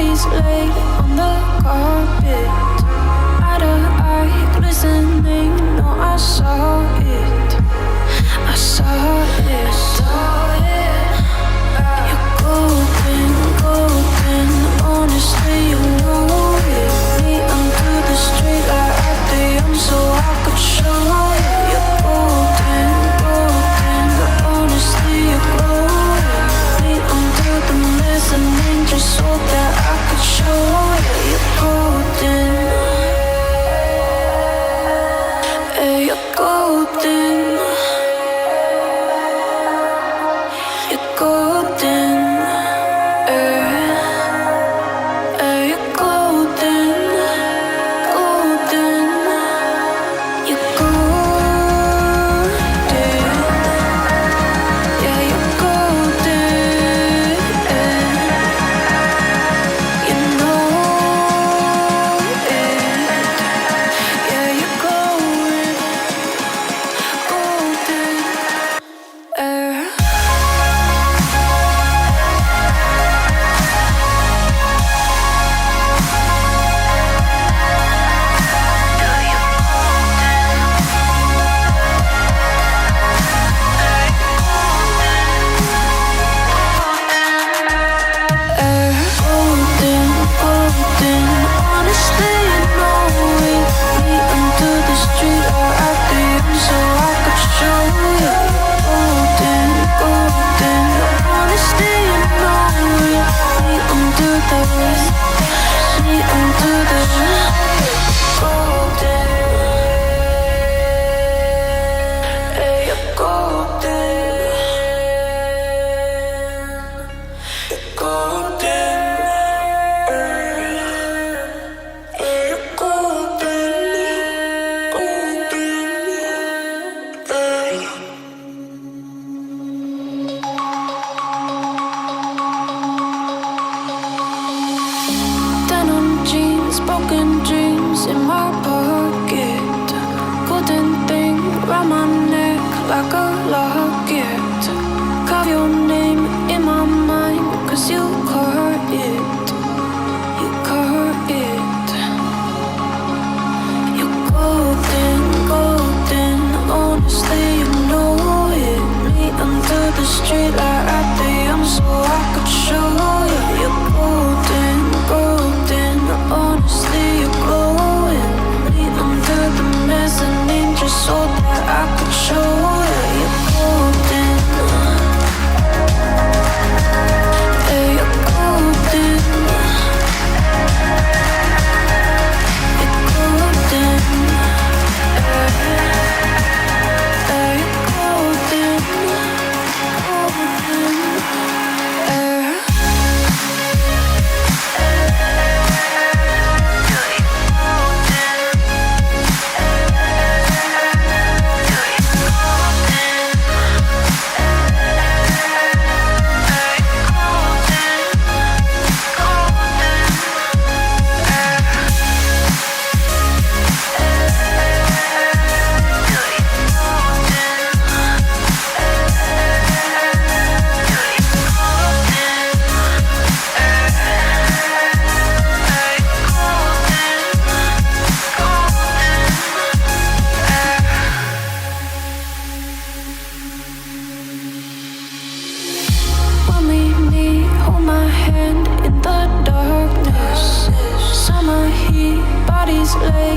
bodies lay on the carpet. Eye to eye, glistening. No, I saw it. I saw it. You're golden, golden. Honestly, you know it. Me under the street light at the end, so I could show you. You're golden, golden. Honestly, you're glowing. Me under the mezzanine, just so that I could show you. You're golden. Hey, you're golden. You're golden. Hey, you're golden. Golden. You're golden. Yeah, you're golden. You know it. Yeah, you're glowing. Golden. Golden, golden. Honestly, you know it. Me under the street light at the end, so I could show you. Golden, golden. Honestly, you know it. Me under the golden. Hey, you're golden. You're golden. You're golden. Golden. Denim jeans, broken dreams in my pocket. Golden thing round my neck like a locket. Carve your name in my mind, 'cause you caught it. You caught it. You're golden, golden. Honestly, you know it. Me under the street light at the end, so I could show you. You're golden, golden. Honestly, you're glowing. Me under the mezzanine, just so that I could show you. You're golden. Hey, you're golden. You're golden. Hey, you're golden. Golden. When we meet, hold my hand in the darkness. Summer heat, bodies lay